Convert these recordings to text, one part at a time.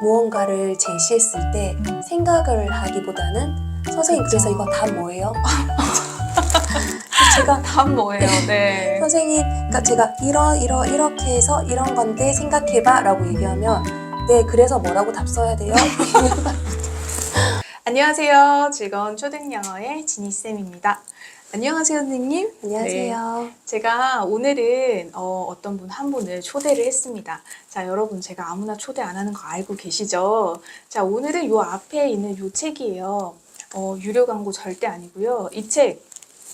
무언가를 제시했을 때 생각을 하기보다는 선생님 그래서 이거 답 뭐예요? 제가 답 뭐예요? 네. 선생님 그러니까 제가 이렇게 해서 이런 건데 생각해봐 라고 얘기하면 네 그래서 뭐라고 답 써야 돼요? 안녕하세요. 즐거운 초등영어의 지니쌤입니다. 안녕하세요, 선생님. 안녕하세요. 네. 제가 오늘은 어떤 분 한 분을 초대를 했습니다. 자, 여러분 제가 아무나 초대 안 하는 거 알고 계시죠? 자, 오늘은 요 앞에 있는 요 책이에요. 유료 광고 절대 아니고요. 이 책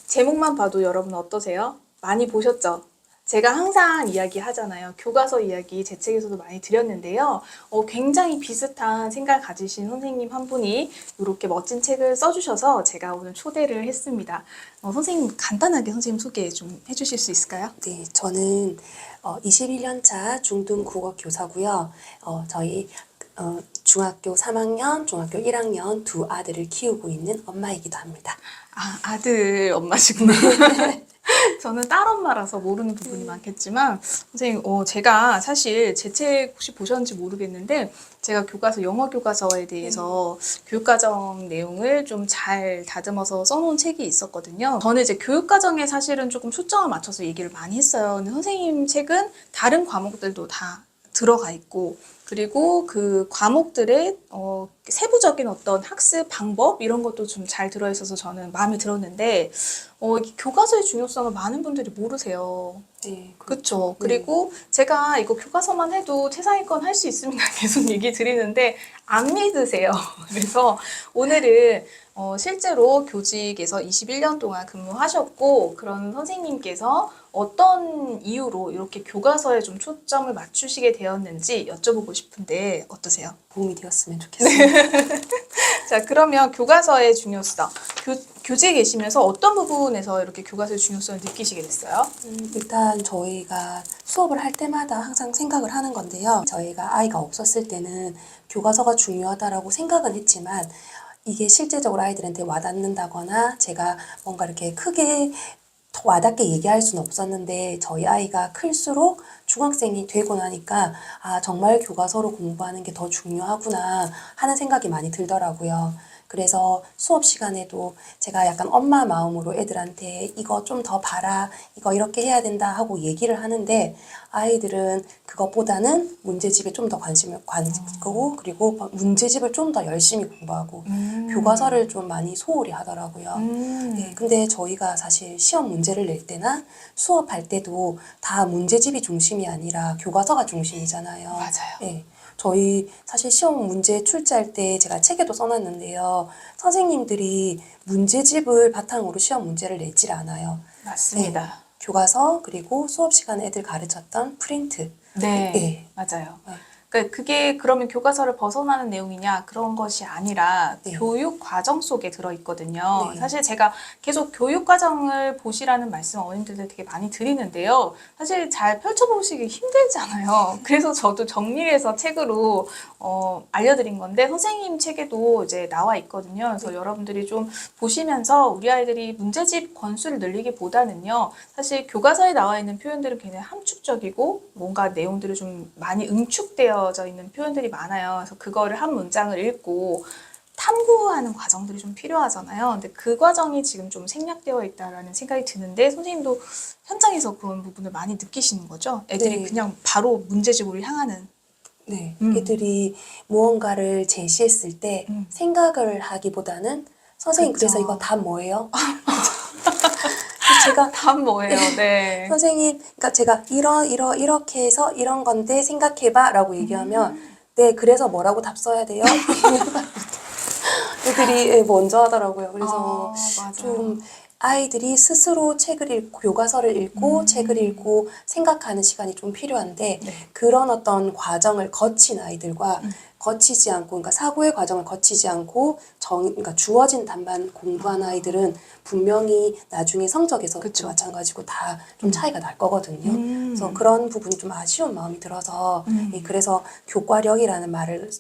제목만 봐도 여러분 어떠세요? 많이 보셨죠? 제가 항상 이야기하잖아요. 교과서 이야기 제 책에서도 많이 드렸는데요. 굉장히 비슷한 생각 가지신 선생님 한 분이 이렇게 멋진 책을 써주셔서 제가 오늘 초대를 했습니다. 선생님 간단하게 선생님 소개 좀 해주실 수 있을까요? 네, 저는 21년차 중등 국어 교사고요. 저희 중학교 3학년, 중학교 1학년 두 아들을 키우고 있는 엄마이기도 합니다. 아, 아들 엄마시구나. 저는 딸엄마라서 모르는 부분이 많겠지만 선생님 제가 사실 제 책 혹시 보셨는지 모르겠는데 제가 교과서 영어 교과서에 대해서 교육과정 내용을 좀 잘 다듬어서 써놓은 책이 있었거든요. 저는 이제 교육과정에 사실은 조금 초점을 맞춰서 얘기를 많이 했어요. 근데 선생님 책은 다른 과목들도 다 들어가 있고 그리고 그 과목들의 세부적인 어떤 학습 방법 이런 것도 좀 잘 들어있어서 저는 마음에 들었는데 이 교과서의 중요성을 많은 분들이 모르세요. 네, 그렇죠. 네. 그리고 제가 이거 교과서만 해도 최상위권 할 수 있습니다. 계속 얘기 드리는데 안 믿으세요. 그래서 오늘은 실제로 교직에서 21년 동안 근무하셨고 그런 선생님께서 어떤 이유로 이렇게 교과서에 좀 초점을 맞추시게 되었는지 여쭤보고 싶은데 어떠세요? 도움이 되었으면 좋겠습니다. 자, 그러면 교과서의 중요성. 교직에 계시면서 어떤 부분에서 이렇게 교과서의 중요성을 느끼시게 됐어요? 일단 저희가 수업을 할 때마다 항상 생각을 하는 건데요. 저희가 아이가 없었을 때는 교과서가 중요하다라고 생각은 했지만 이게 실제적으로 아이들한테 와닿는다거나 제가 뭔가 이렇게 크게 와닿게 얘기할 수는 없었는데 저희 아이가 클수록 중학생이 되고 나니까 아 정말 교과서로 공부하는 게 더 중요하구나 하는 생각이 많이 들더라고요. 그래서 수업 시간에도 제가 약간 엄마 마음으로 애들한테 이거 좀 더 봐라, 이거 이렇게 해야 된다 하고 얘기를 하는데 아이들은 그것보다는 문제집에 좀 더 관심을 가지고 그리고 문제집을 좀 더 열심히 공부하고 교과서를 좀 많이 소홀히 하더라고요. 네, 근데 저희가 사실 시험 문제를 낼 때나 수업할 때도 다 문제집이 중심이 아니라 교과서가 중심이잖아요. 맞아요. 네. 저희 사실 시험 문제 출제할 때 제가 책에도 써놨는데요. 선생님들이 문제집을 바탕으로 시험 문제를 내질 않아요. 맞습니다. 네. 교과서 그리고 수업 시간에 애들 가르쳤던 프린트. 네, 네. 맞아요. 네. 그게 그러면 교과서를 벗어나는 내용이냐 그런 것이 아니라 네. 교육 과정 속에 들어있거든요. 네. 사실 제가 계속 교육 과정을 보시라는 말씀 어머님들한테 되게 많이 드리는데요. 사실 잘 펼쳐보시기 힘들잖아요. 그래서 저도 정리해서 책으로 알려드린 건데 선생님 책에도 이제 나와 있거든요. 그래서 여러분들이 좀 보시면서 우리 아이들이 문제집 권수를 늘리기보다는요. 사실 교과서에 나와 있는 표현들은 굉장히 함축적이고 뭔가 내용들이 좀 많이 응축되어져 있는 표현들이 많아요. 그래서 그거를 한 문장을 읽고 탐구하는 과정들이 좀 필요하잖아요. 근데 그 과정이 지금 좀 생략되어 있다라는 생각이 드는데 선생님도 현장에서 그런 부분을 많이 느끼시는 거죠? 애들이 네. 그냥 바로 문제집으로 향하는. 네. 애들이 무언가를 제시했을 때 생각을 하기보다는 선생님 그쵸. 그래서 이거 답 뭐예요? 제가 답 뭐예요? 네. 선생님, 그러니까 제가 이렇게 해서 이런 건데 생각해봐 라고 얘기하면 네, 그래서 뭐라고 답 써야 돼요? 애들이 먼저 하더라고요. 그래서 맞아요. 좀 아이들이 스스로 책을 읽고 교과서를 읽고 책을 읽고 생각하는 시간이 좀 필요한데 네. 그런 어떤 과정을 거친 아이들과 거치지 않고 그러니까 사고의 과정을 거치지 않고 그러니까 주어진 답만 공부한 아이들은 분명히 나중에 성적에서 그쵸. 마찬가지고 다 좀 차이가 날 거거든요. 그래서 그런 부분이 좀 아쉬운 마음이 들어서 그래서 교과력이라는 말을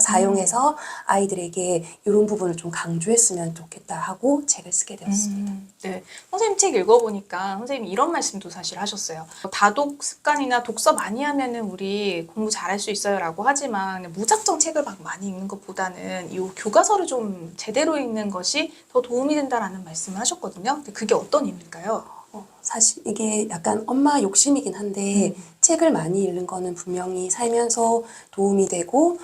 사용해서 아이들에게 이런 부분을 좀 강조했으면 좋겠다 하고 책을 쓰게 되었습니다. 네. 선생님 책 읽어보니까 선생님이 이런 말씀도 사실 하셨어요. 다독 습관이나 독서 많이 하면은 우리 공부 잘할 수 있어요 라고 하지만 무작정 책을 막 많이 읽는 것보다는 이 교과서를 좀 제대로 읽는 것이 더 도움이 된다라는 말씀을 하셨거든요. 근데 그게 어떤 의미일까요? 사실 이게 약간 엄마 욕심이긴 한데 책을 많이 읽는 거는 분명히 살면서 도움이 되고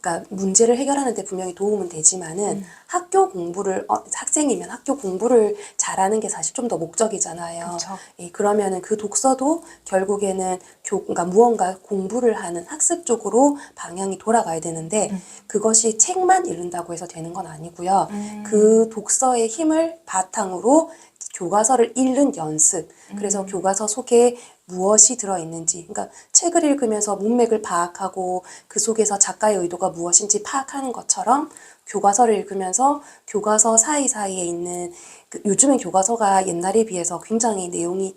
그러니까 문제를 해결하는 데 분명히 도움은 되지만은 학교 공부를 학생이면 학교 공부를 잘하는 게 사실 좀 더 목적이잖아요. 그쵸. 예, 그러면은 그 독서도 결국에는 그러니까 무언가 공부를 하는 학습 쪽으로 방향이 돌아가야 되는데 그것이 책만 읽는다고 해서 되는 건 아니고요. 그 독서의 힘을 바탕으로 교과서를 읽는 연습. 그래서 교과서 속에 무엇이 들어있는지, 그러니까 책을 읽으면서 문맥을 파악하고 그 속에서 작가의 의도가 무엇인지 파악하는 것처럼 교과서를 읽으면서 교과서 사이사이에 있는 요즘엔 교과서가 옛날에 비해서 굉장히 내용이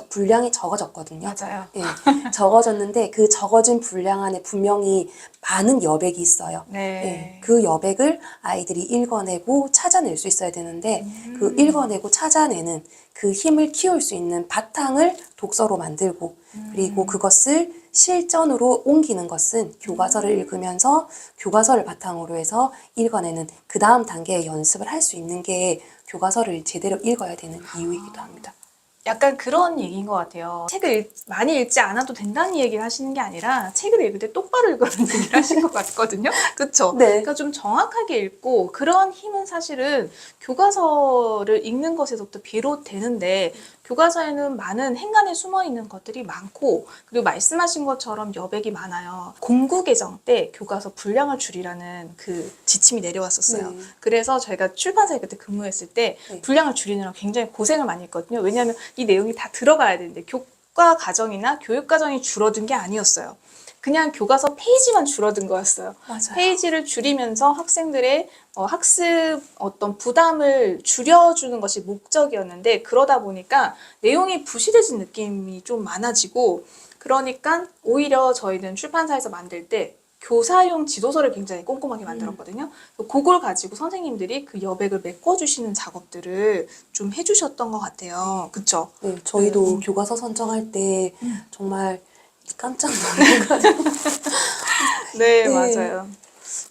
분량이 적어졌거든요. 맞아요. 예, 적어졌는데 그 적어진 분량 안에 분명히 많은 여백이 있어요. 네. 예, 그 여백을 아이들이 읽어내고 찾아낼 수 있어야 되는데 그 읽어내고 찾아내는 그 힘을 키울 수 있는 바탕을 독서로 만들고 그리고 그것을 실전으로 옮기는 것은 교과서를 읽으면서 교과서를 바탕으로 해서 읽어내는 그 다음 단계의 연습을 할 수 있는 게 교과서를 제대로 읽어야 되는 이유이기도 합니다. 약간 그런 얘기인 것 같아요. 책을 많이 읽지 않아도 된다는 얘기를 하시는 게 아니라 책을 읽을 때 똑바로 읽으라는 얘기를 하신 것 같거든요. 그렇죠? 네. 그러니까 좀 정확하게 읽고 그런 힘은 사실은 교과서를 읽는 것에서부터 비롯되는데 교과서에는 많은 행간에 숨어 있는 것들이 많고 그리고 말씀하신 것처럼 여백이 많아요. 공부 개정 때 교과서 분량을 줄이라는 그 지침이 내려왔었어요. 네. 그래서 저희가 출판사에 그때 근무했을 때 네. 분량을 줄이느라 굉장히 고생을 많이 했거든요. 왜냐하면 이 내용이 다 들어가야 되는데 교과 과정이나 교육 과정이 줄어든 게 아니었어요. 그냥 교과서 페이지만 줄어든 거였어요. 맞아요. 페이지를 줄이면서 학생들의 학습 어떤 부담을 줄여주는 것이 목적이었는데 그러다 보니까 내용이 부실해진 느낌이 좀 많아지고 그러니까 오히려 저희는 출판사에서 만들 때 교사용 지도서를 굉장히 꼼꼼하게 만들었거든요. 그걸 가지고 선생님들이 그 여백을 메꿔주시는 작업들을 좀 해주셨던 것 같아요. 그쵸? 네, 저희도 교과서 선정할 때 정말 깜짝 놀랐거든요. 네, 네. 맞아요.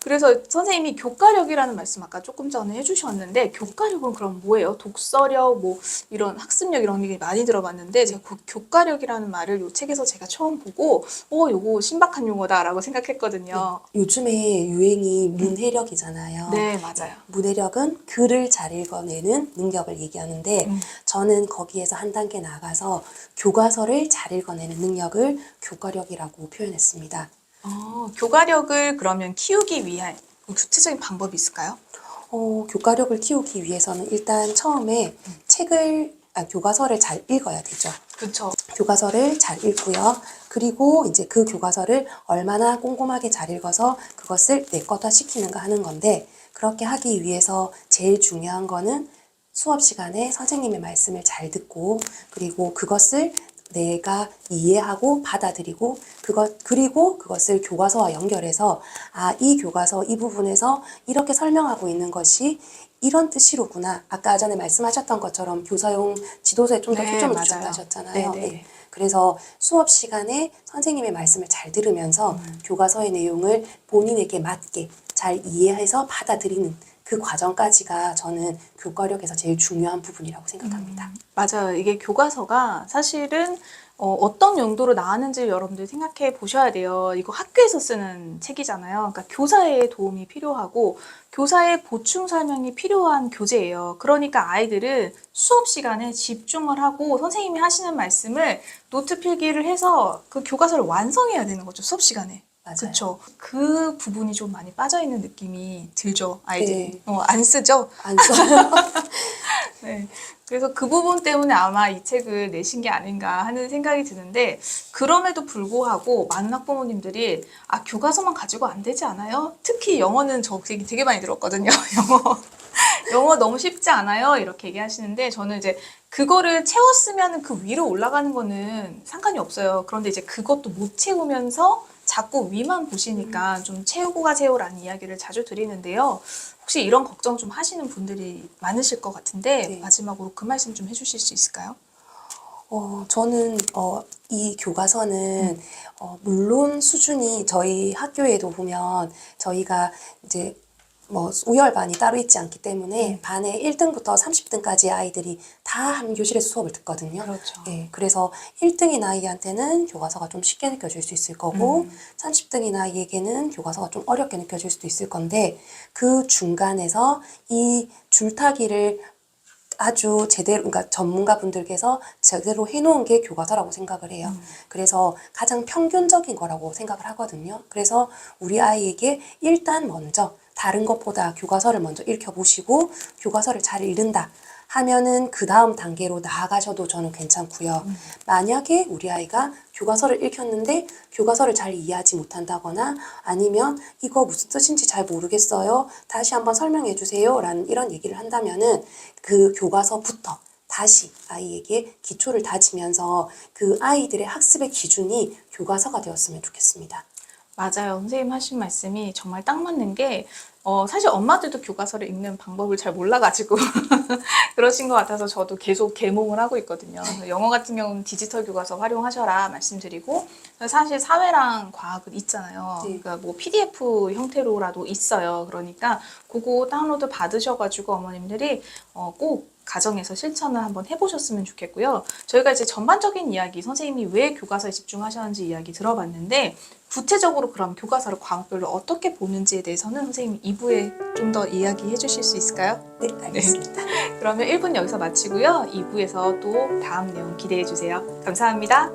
그래서 선생님이 교과력이라는 말씀 아까 조금 전에 해주셨는데 교과력은 그럼 뭐예요? 독서력, 뭐 이런 학습력 이런 게 많이 들어봤는데 제가 그 교과력이라는 말을 이 책에서 제가 처음 보고 요거 신박한 용어다라고 생각했거든요. 요즘에 유행이 문해력이잖아요. 네, 맞아요. 문해력은 글을 잘 읽어내는 능력을 얘기하는데 저는 거기에서 한 단계 나가서 교과서를 잘 읽어내는 능력을 교과력이라고 표현했습니다. 교과력을 그러면 키우기 위한 구체적인 방법이 있을까요? 교과력을 키우기 위해서는 일단 처음에 교과서를 잘 읽어야 되죠. 그렇죠. 교과서를 잘 읽고요. 그리고 이제 그 교과서를 얼마나 꼼꼼하게 잘 읽어서 그것을 내 것화 시키는가 하는 건데 그렇게 하기 위해서 제일 중요한 거는 수업 시간에 선생님의 말씀을 잘 듣고 그리고 그것을 내가 이해하고 받아들이고 그리고 그것을 교과서와 연결해서 이 교과서 이 부분에서 이렇게 설명하고 있는 것이 이런 뜻이로구나. 아까 전에 말씀하셨던 것처럼 교사용 지도서에 좀 더 네, 초점을 맞아요. 두셨다 하셨잖아요. 네네. 네. 그래서 수업 시간에 선생님의 말씀을 잘 들으면서 교과서의 내용을 본인에게 맞게 잘 이해해서 받아들이는 그 과정까지가 저는 교과력에서 제일 중요한 부분이라고 생각합니다. 맞아요. 이게 교과서가 사실은 어떤 용도로 나왔는지 여러분들 생각해 보셔야 돼요. 이거 학교에서 쓰는 책이잖아요. 그러니까 교사의 도움이 필요하고 교사의 보충 설명이 필요한 교재예요. 그러니까 아이들은 수업 시간에 집중을 하고 선생님이 하시는 말씀을 노트 필기를 해서 그 교과서를 완성해야 되는 거죠. 수업 시간에. 맞아요. 그렇죠. 그 부분이 좀 많이 빠져 있는 느낌이 들죠. 아이들이. 네. 안 쓰죠? 안 써요. 네. 그래서 그 부분 때문에 아마 이 책을 내신 게 아닌가 하는 생각이 드는데 그럼에도 불구하고 많은 학부모님들이 교과서만 가지고 안 되지 않아요? 특히 영어는 저 얘기 되게 많이 들었거든요. 영어 너무 쉽지 않아요? 이렇게 얘기하시는데 저는 이제 그거를 채웠으면 그 위로 올라가는 거는 상관이 없어요. 그런데 이제 그것도 못 채우면서 자꾸 위만 보시니까 좀 채우고 가세요라는 이야기를 자주 드리는데요. 혹시 이런 걱정 좀 하시는 분들이 많으실 것 같은데 네. 마지막으로 그 말씀 좀 해주실 수 있을까요? 저는 이 교과서는 물론 수준이 저희 학교에도 보면 저희가 이제 뭐 우열반이 따로 있지 않기 때문에 반에 1등부터 30등까지 아이들이 다 한 교실에서 수업을 듣거든요. 그렇죠. 예, 그래서 1등인 아이한테는 교과서가 좀 쉽게 느껴질 수 있을 거고 30등인 아이에게는 교과서가 좀 어렵게 느껴질 수도 있을 건데 그 중간에서 이 줄타기를 아주 제대로, 그러니까 전문가분들께서 제대로 해놓은 게 교과서라고 생각을 해요. 그래서 가장 평균적인 거라고 생각을 하거든요. 그래서 우리 아이에게 일단 먼저 다른 것보다 교과서를 먼저 읽혀보시고 교과서를 잘 읽는다 하면은 그 다음 단계로 나아가셔도 저는 괜찮고요. 만약에 우리 아이가 교과서를 읽혔는데 교과서를 잘 이해하지 못한다거나 아니면 이거 무슨 뜻인지 잘 모르겠어요. 다시 한번 설명해 주세요. 라는 이런 얘기를 한다면은 그 교과서부터 다시 아이에게 기초를 다지면서 그 아이들의 학습의 기준이 교과서가 되었으면 좋겠습니다. 맞아요. 선생님 하신 말씀이 정말 딱 맞는 게, 사실 엄마들도 교과서를 읽는 방법을 잘 몰라가지고 그러신 것 같아서 저도 계속 계몽을 하고 있거든요. 그래서 영어 같은 경우는 디지털 교과서 활용하셔라 말씀드리고, 사실 사회랑 과학은 있잖아요. 네. 그러니까 뭐 PDF 형태로라도 있어요. 그러니까 그거 다운로드 받으셔가지고 어머님들이 꼭 가정에서 실천을 한번 해보셨으면 좋겠고요. 저희가 이제 전반적인 이야기, 선생님이 왜 교과서에 집중하셨는지 이야기 들어봤는데, 구체적으로 그럼 교과서를 과목별로 어떻게 보는지에 대해서는 선생님이 2부에 좀 더 이야기해 주실 수 있을까요? 네, 알겠습니다. 그러면 1분 여기서 마치고요. 2부에서 또 다음 내용 기대해 주세요. 감사합니다.